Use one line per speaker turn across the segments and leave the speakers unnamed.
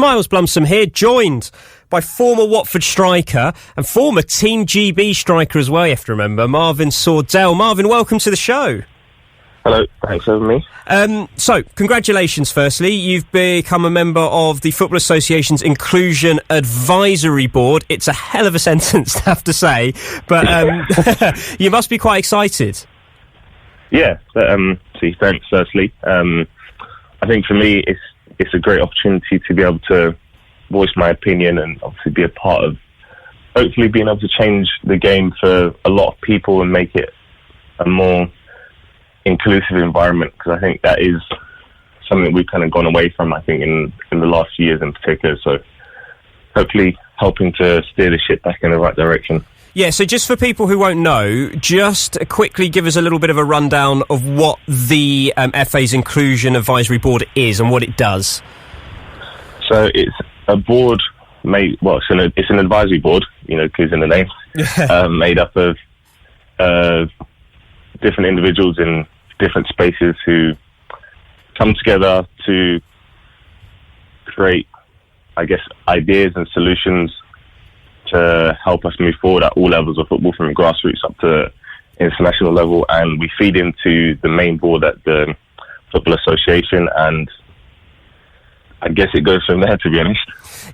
Miles Blumson here, joined by former Watford striker and former Team GB striker as well, you have to remember, Marvin Sordell. Marvin, welcome to the show.
Hello, thanks for having me.
So, congratulations firstly. You've become a member of the Football Association's Inclusion Advisory Board. It's a hell of a sentence to have to say, but you must be quite excited.
Yeah, thanks firstly. I think for me it's a great opportunity to be able to voice my opinion and obviously be a part of hopefully being able to change the game for a lot of people and make it a more inclusive environment, because I think that is something we've kind of gone away from, I think, in the last few years in particular. So hopefully helping to steer the ship back in the right direction.
Yeah, so just for people who won't know, just quickly give us a little bit of a rundown of what the FA's Inclusion Advisory Board is and what it does.
So it's a board it's an advisory board, because in the name, made up of different individuals in different spaces who come together to create, I guess, ideas and solutions to help us move forward at all levels of football, from grassroots up to international level, and we feed into the main board at the Football Association, and I guess it goes from there, to be honest.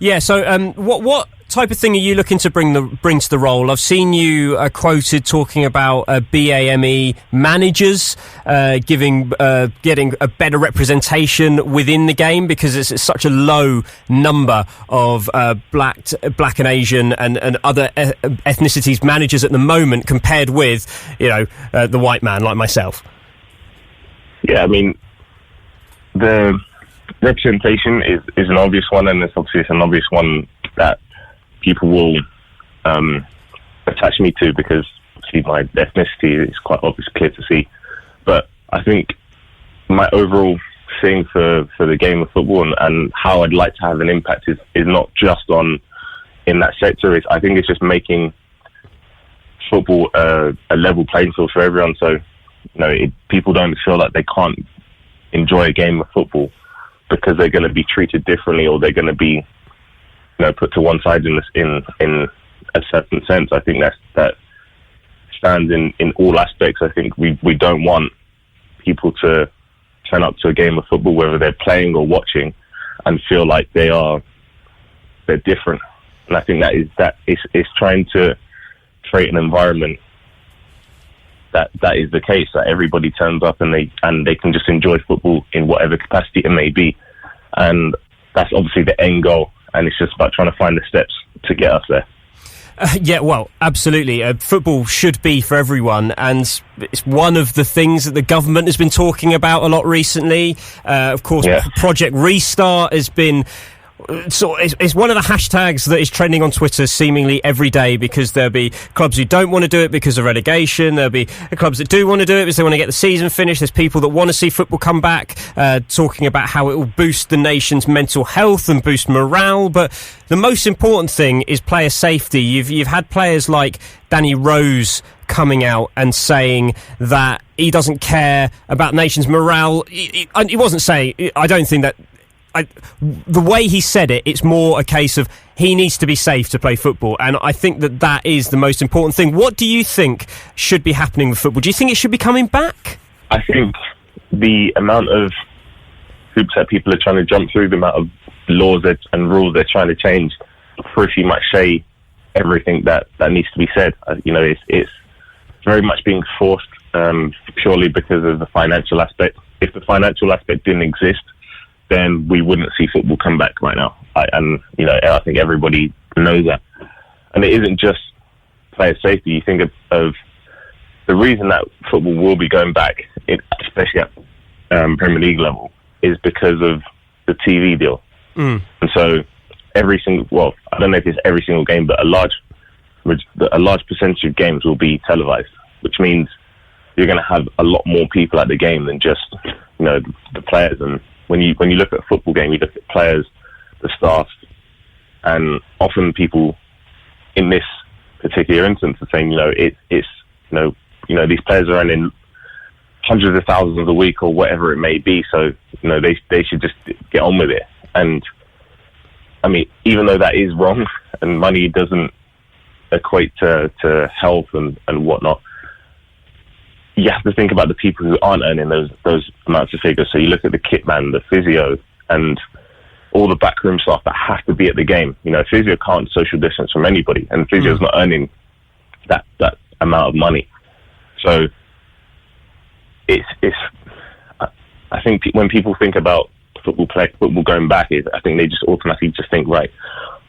Yeah, so what type of thing are you looking to bring to the role? I've seen you quoted talking about BAME managers getting a better representation within the game, because it's such a low number of black and Asian and other ethnicities managers at the moment compared with the white man like myself. Yeah,
I mean, the representation is an obvious one, and it's an obvious one that people will attach me to, because see, my ethnicity is quite obvious, clear to see. But I think my overall thing for the game of football and how I'd like to have an impact is not just in that sector. I think it's just making football a level playing field for everyone. So people don't feel like they can't enjoy a game of football because they're going to be treated differently, or they're going to be put to one side in a certain sense. I think that stands in all aspects. I think we don't want people to turn up to a game of football, whether they're playing or watching, and feel like they're different. And I think that is trying to create an environment that is the case, that everybody turns up and they can just enjoy football in whatever capacity it may be. And that's obviously the end goal. And it's just about trying to find the steps to get us there.
Yeah, well, absolutely. Football should be for everyone, and it's one of the things that the government has been talking about a lot recently. Of course, yeah. Project Restart has been... So it's one of the hashtags that is trending on Twitter seemingly every day, because there'll be clubs who don't want to do it because of relegation. There'll be clubs that do want to do it because they want to get the season finished. There's people that want to see football come back, talking about how it will boost the nation's mental health and boost morale. But the most important thing is player safety. You've had players like Danny Rose coming out and saying that he doesn't care about nation's morale. He wasn't saying... I don't think that... the way he said it, it's more a case of he needs to be safe to play football, and I think that is the most important thing. What do you think should be happening with football? Do you think it should be coming back?
I think the amount of hoops that people are trying to jump through, the amount of laws and rules they're trying to change, pretty much say everything that needs to be said. It's very much being forced purely because of the financial aspect. If the financial aspect didn't exist, then we wouldn't see football come back right now. I think everybody knows that. And it isn't just player safety. You think of the reason that football will be going back, especially at Premier League level, is because of the TV deal. And so I don't know if it's every single game, but a large percentage of games will be televised, which means you're going to have a lot more people at the game than just the players. And when you look at a football game, you look at players, the staff, and often people in this particular instance are saying, these players are earning hundreds of thousands a week or whatever it may be, so they should just get on with it. And I mean, even though that is wrong and money doesn't equate to health and whatnot, you have to think about the people who aren't earning those amounts of figures. So you look at the kit man, the physio, and all the backroom staff that have to be at the game. You know, physio can't social distance from anybody, and physio's not earning that amount of money. So it's. I think when people think about football going back, I think they just automatically just think, right,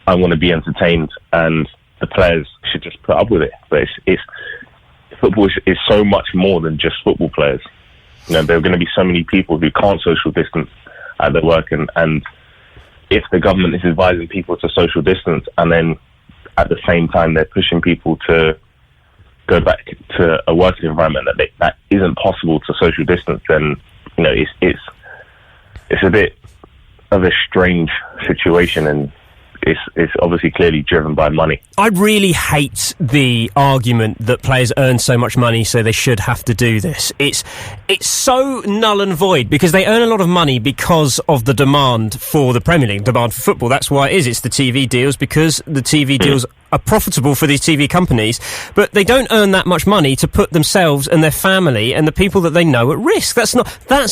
I want to be entertained, and the players should just put up with it. But it's football is so much more than just football players. You know, there are going to be so many people who can't social distance at their work, and if the government is advising people to social distance, and then at the same time they're pushing people to go back to a working environment that isn't possible to social distance, then you know it's a bit of a strange situation, and it's obviously clearly driven by money.
I really hate the argument that players earn so much money so they should have to do this. It's so null and void, because they earn a lot of money because of the demand for the Premier League, demand for football. That's why it is. It's the TV deals, because the TV deals are profitable for these TV companies, but they don't earn that much money to put themselves and their family and the people that they know at risk. That's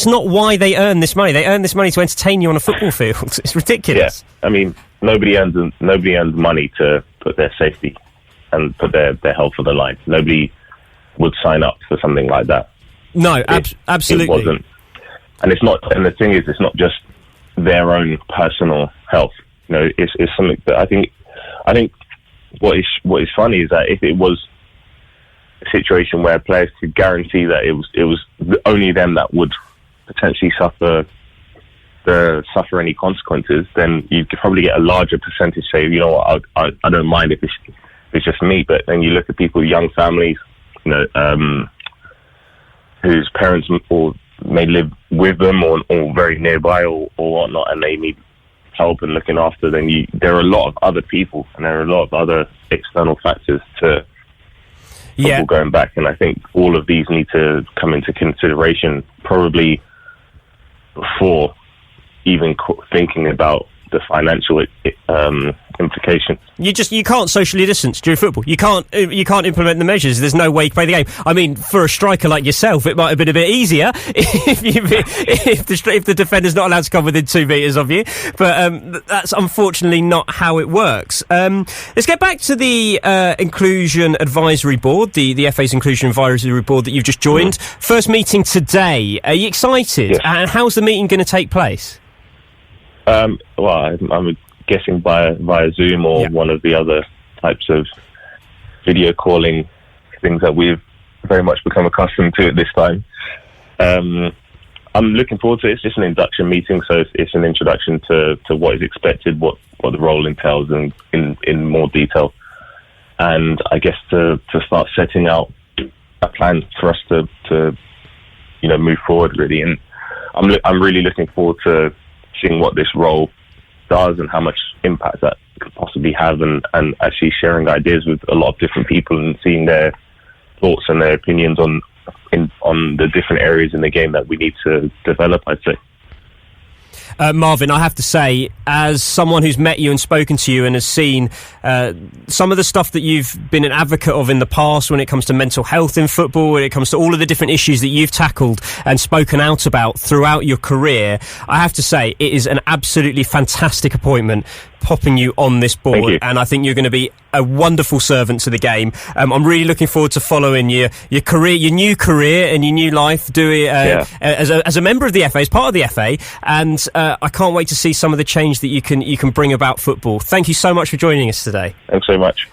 not why they earn this money. They earn this money to entertain you on a football field. It's ridiculous.
Yeah, I mean, nobody earns money to put their safety and put their health on the line. Nobody would sign up for something like that.
No, absolutely.
It wasn't. And it's not. And the thing is, it's not just their own personal health. You know, it's something that I think what is funny is that if it was a situation where players could guarantee that it was only them that would potentially suffer any consequences, then you could probably get a larger percentage say, you know what, I don't mind if it's just me. But then you look at people, young families, you know, whose parents may live with them or very nearby or whatnot, and they need help and looking after, then there are a lot of other people and there are a lot of other external factors to football going back. And I think all of these need to come into consideration probably before even thinking about the financial implications. You can't socially distance during football. You can't implement the measures. There's no way to play the game. I mean, for a striker like yourself, it might have been a bit easier if the defender's not allowed to come within 2 metres of you. But that's unfortunately not how it works. Let's get back to the Inclusion Advisory Board, the FA's Inclusion Advisory Board that you've just joined. First meeting today. Are you excited? Yes. And how's the meeting going to take place? Well, I'm guessing via Zoom or one of the other types of video calling things that we've very much become accustomed to at this time. I'm looking forward to it. It's just an induction meeting, so it's an introduction to what is expected, what the role entails in more detail, and I guess to start setting out a plan for us to move forward really. And I'm really looking forward to seeing what this role does and how much impact that could possibly have, and actually sharing ideas with a lot of different people and seeing their thoughts and their opinions on the different areas in the game that we need to develop, I'd say.
Marvin, I have to say, as someone who's met you and spoken to you and has seen some of the stuff that you've been an advocate of in the past when it comes to mental health in football, when it comes to all of the different issues that you've tackled and spoken out about throughout your career, I have to say it is an absolutely fantastic appointment popping you on this board, and I think you're going to be a wonderful servant to the game. I'm really looking forward to following your career, your new career and your new life, doing as a member of the FA, as part of the FA, and I can't wait to see some of the change that you can bring about football. Thank you so much for joining us today.
Thanks so much.